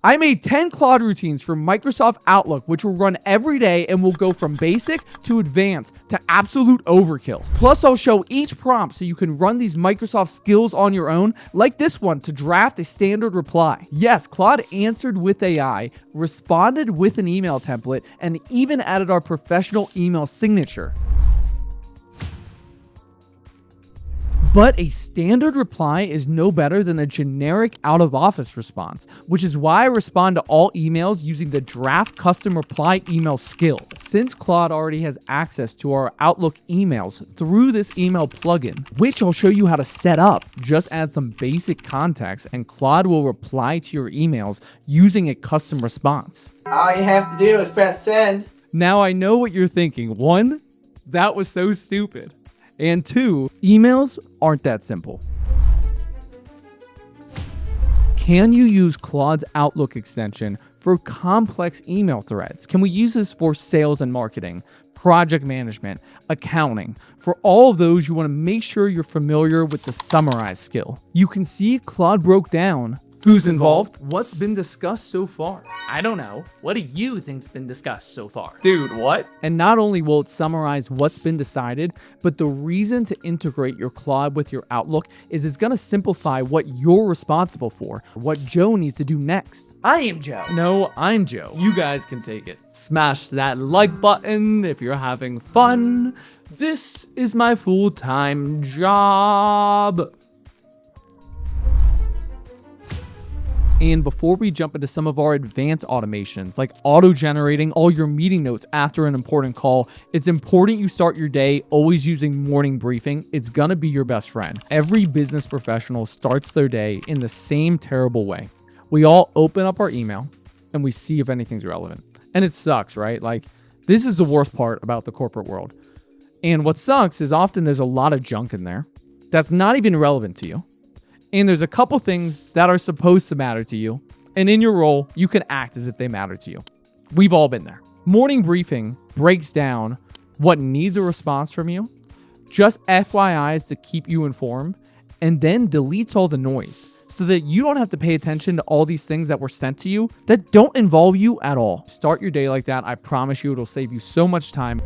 I made 10 Claude routines for Microsoft Outlook, which will run every day and will go from basic to advanced to absolute overkill. Plus, I'll show each prompt so you can run these Microsoft skills on your own, like this one to draft a standard reply. Yes, Claude answered with AI, responded with an email template, and even added our professional email signature. But a standard reply is no better than a generic out-of-office response, which is why I respond to all emails using the draft custom reply email skill. Since Claude already has access to our Outlook emails through this email plugin, which I'll show you how to set up, just add some basic context and Claude will reply to your emails using a custom response. All you have to do is press send. Now I know what you're thinking. 1, that was so stupid. And 2, emails aren't that simple. Can you use Claude's Outlook extension for complex email threads? Can we use this for sales and marketing, project management, accounting? For all of those, you want to make sure you're familiar with the summarize skill. You can see Claude broke down who's involved, what's been discussed so far. I don't know. What do you think's been discussed so far? Dude, what? And not only will it summarize what's been decided, but the reason to integrate your Claude with your Outlook is it's going to simplify what you're responsible for, what Joe needs to do next. I am Joe. No, I'm Joe. You guys can take it. Smash that like button if you're having fun. This is my full-time job. And before we jump into some of our advanced automations, like auto-generating all your meeting notes after an important call, it's important you start your day always using morning briefing. It's gonna be your best friend. Every business professional starts their day in the same terrible way. We all open up our email and we see if anything's relevant. And it sucks, right? Like, this is the worst part about the corporate world. And what sucks is often there's a lot of junk in there that's not even relevant to you. And there's a couple things that are supposed to matter to you. And in your role, you can act as if they matter to you. We've all been there. Morning briefing breaks down what needs a response from you, just FYIs to keep you informed, and then deletes all the noise so that you don't have to pay attention to all these things that were sent to you that don't involve you at all. Start your day like that. I promise you it'll save you so much time.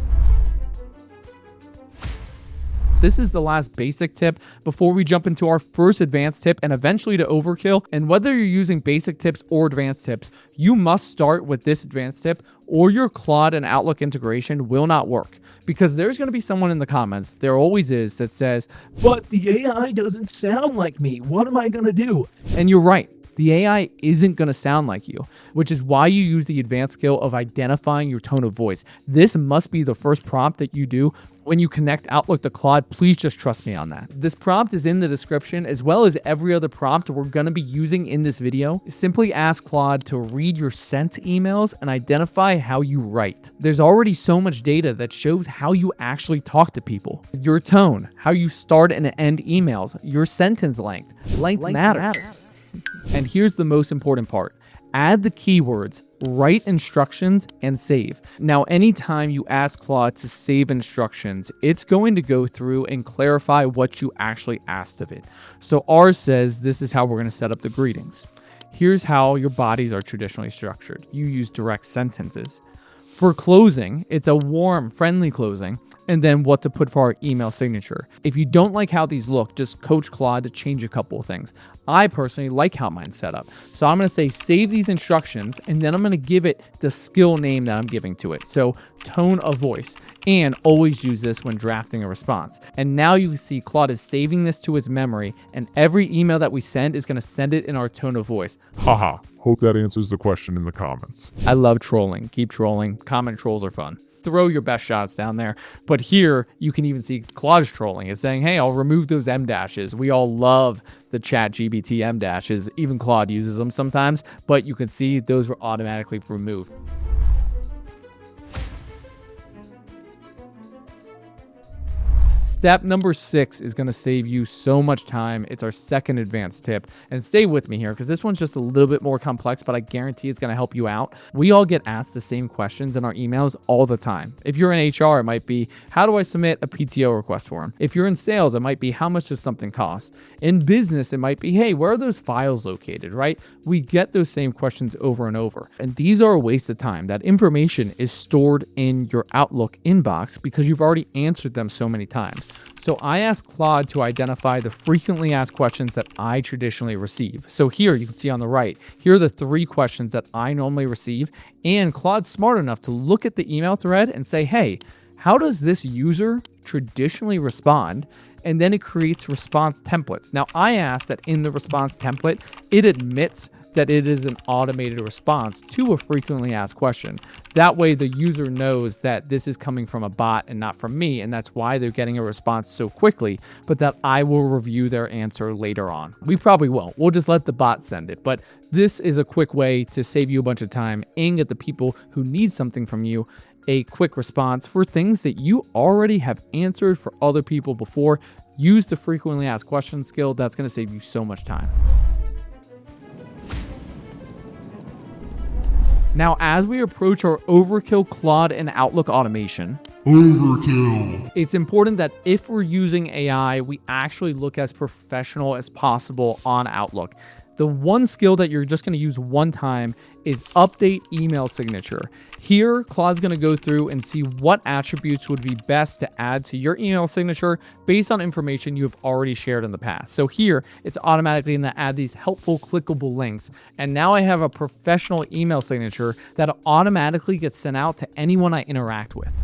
This is the last basic tip before we jump into our first advanced tip and eventually to overkill. And whether you're using basic tips or advanced tips, you must start with this advanced tip or your Claude and Outlook integration will not work. Because there's going to be someone in the comments, there always is, that says, but the AI doesn't sound like me. What am I going to do? And you're right. The AI isn't going to sound like you, which is why you use the advanced skill of identifying your tone of voice. This must be the first prompt that you do when you connect Outlook to Claude. Please just trust me on that. This prompt is in the description as well as every other prompt we're going to be using in this video. Simply ask Claude to read your sent emails and identify how you write. There's already so much data that shows how you actually talk to people. Your tone, how you start and end emails, your sentence length. Length matters. And here's the most important part. Add the keywords, write instructions, and save. Now, anytime you ask Claude to save instructions, it's going to go through and clarify what you actually asked of it. So ours says this is how we're going to set up the greetings. Here's how your bodies are traditionally structured. You use direct sentences. For closing, it's a warm, friendly closing, and then what to put for our email signature. If you don't like how these look, just coach Claude to change a couple of things. I personally like how mine's set up. So I'm going to say save these instructions, and then I'm going to give it the skill name that I'm giving to it. So tone of voice, and always use this when drafting a response. And now you can see Claude is saving this to his memory, and every email that we send is going to send it in our tone of voice. Haha, hope that answers the question in the comments. I love trolling. Keep trolling. Comment trolls are fun. Throw your best shots down there. But here, you can even see Claude's trolling. It's saying, hey, I'll remove those M dashes. We all love the ChatGPT M dashes. Even Claude uses them sometimes. But you can see those were automatically removed. Step number 6 is going to save you so much time. It's our second advanced tip. And stay with me here because this one's just a little bit more complex, but I guarantee it's going to help you out. We all get asked the same questions in our emails all the time. If you're in HR, it might be, how do I submit a PTO request form? If you're in sales, it might be, how much does something cost? In business, it might be, hey, where are those files located, right? We get those same questions over and over. And these are a waste of time. That information is stored in your Outlook inbox because you've already answered them so many times. So I asked Claude to identify the frequently asked questions that I traditionally receive. So here you can see on the right, here are the 3 questions that I normally receive. And Claude's smart enough to look at the email thread and say, hey, how does this user traditionally respond? And then it creates response templates. Now I asked that in the response template, it admits that it is an automated response to a frequently asked question. That way the user knows that this is coming from a bot and not from me, and that's why they're getting a response so quickly, but that I will review their answer later on. We probably won't. We'll just let the bot send it, but this is a quick way to save you a bunch of time and get the people who need something from you a quick response for things that you already have answered for other people before. Use the frequently asked questions skill. That's going to save you so much time. Now, as we approach our overkill Claude and Outlook automation, it's important that if we're using AI, we actually look as professional as possible on Outlook. The one skill that you're just going to use one time is update email signature. Here, Claude's going to go through and see what attributes would be best to add to your email signature based on information you have already shared in the past. So here, it's automatically going to add these helpful clickable links. And now I have a professional email signature that automatically gets sent out to anyone I interact with.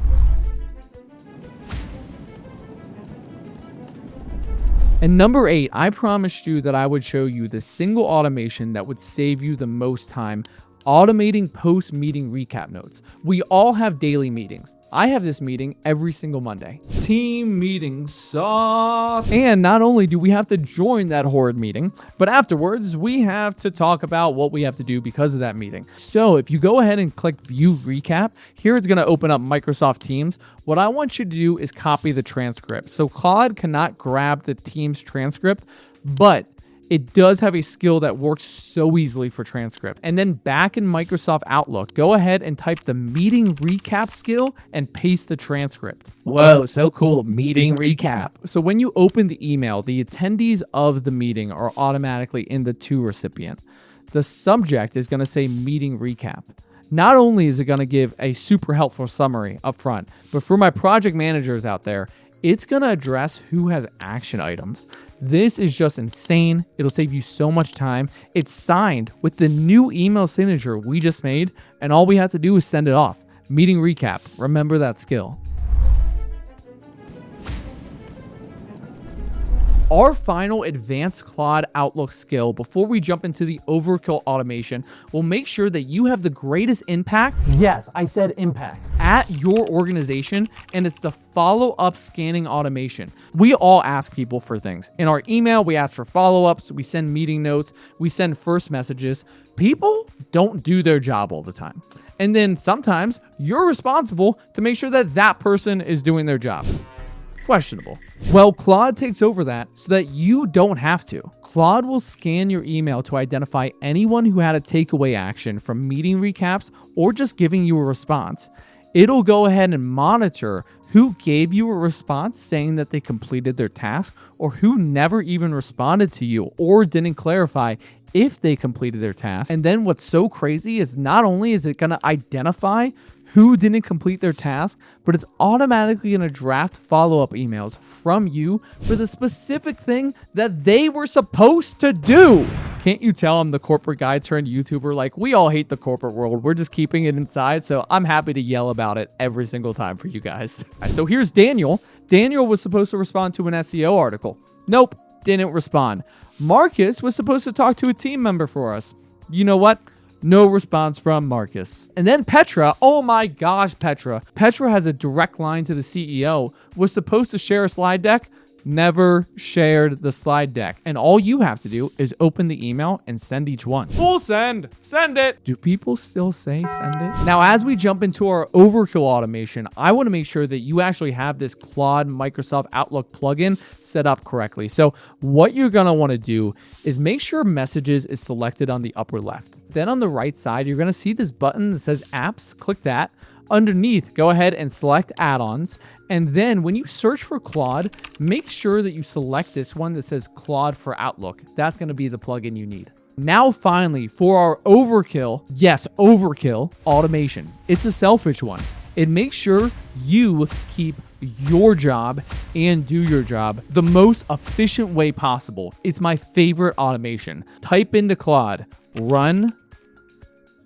And number 8, I promised you that I would show you the single automation that would save you the most time, automating post-meeting recap notes. We all have daily meetings. I have this meeting every single Monday. Team meetings suck. And not only do we have to join that horrid meeting, but afterwards we have to talk about what we have to do because of that meeting. So if you go ahead and click View Recap, here it's going to open up Microsoft Teams. What I want you to do is copy the transcript. So Claude cannot grab the Teams transcript, but it does have a skill that works so easily for transcript. And then back in Microsoft Outlook, go ahead and type the meeting recap skill and paste the transcript. Whoa, so cool. Meeting recap. So when you open the email, the attendees of the meeting are automatically in the to recipient. The subject is going to say meeting recap. Not only is it going to give a super helpful summary up front, but for my project managers out there, it's going to address who has action items. This is just insane. It'll save you so much time. It's signed with the new email signature we just made, and all we have to do is send it off. Meeting recap. Remember that skill. Our final advanced Claude Outlook skill before we jump into the overkill automation will make sure that you have the greatest impact. Yes, I said impact. At your organization, and it's the follow-up scanning automation. We all ask people for things. In our email, we ask for follow-ups, we send meeting notes, we send first messages. People don't do their job all the time. And then sometimes you're responsible to make sure that that person is doing their job. Questionable. Well, Claude takes over that so that you don't have to. Claude will scan your email to identify anyone who had a takeaway action from meeting recaps or just giving you a response. It'll go ahead and monitor who gave you a response saying that they completed their task or who never even responded to you or didn't clarify if they completed their task. And then what's so crazy is not only is it going to identify who didn't complete their task, but it's automatically going to draft follow-up emails from you for the specific thing that they were supposed to do. Can't you tell I'm the corporate guy turned YouTuber? Like, we all hate the corporate world. We're just keeping it inside, so I'm happy to yell about it every single time for you guys. So here's Daniel. Daniel was supposed to respond to an SEO article. Nope, didn't respond. Marcus was supposed to talk to a team member for us. You know what? No response from Marcus. And then Petra, oh my gosh, Petra has a direct line to the CEO, was supposed to share a slide deck, never shared the slide deck. And all you have to do is open the email and send each one. Full send. Send it. Do people still say send it? Now, as we jump into our overkill automation, I want to make sure that you actually have this Claude Microsoft Outlook plugin set up correctly. So what you're going to want to do is make sure messages is selected on the upper left. Then on the right side, you're going to see this button that says apps. Click that. Underneath, go ahead and select add-ons. And then when you search for Claude, make sure that you select this one that says Claude for Outlook. That's going to be the plugin you need. Now, finally, for our overkill, yes, overkill automation. It's a selfish one. It makes sure you keep your job and do your job the most efficient way possible. It's my favorite automation. Type into Claude, run,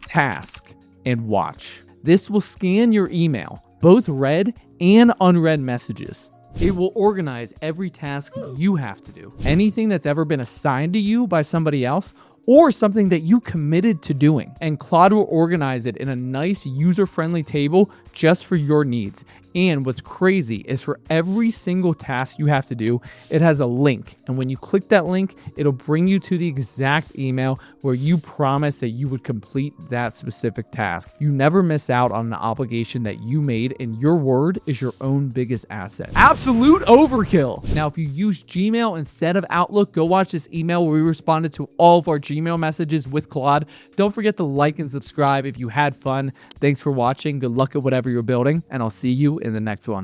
task, and watch. This will scan your email, both read and unread messages. It will organize every task you have to do. Anything that's ever been assigned to you by somebody else or something that you committed to doing. And Claude will organize it in a nice user-friendly table just for your needs. And what's crazy is for every single task you have to do, it has a link. And when you click that link, it'll bring you to the exact email where you promised that you would complete that specific task. You never miss out on an obligation that you made, and your word is your own biggest asset. Absolute overkill. Now, if you use Gmail instead of Outlook, go watch this email where we responded to all of our Gmail messages with Claude. Don't forget to like and subscribe if you had fun. Thanks for watching. Good luck at whatever you're building, and I'll see you in the next one.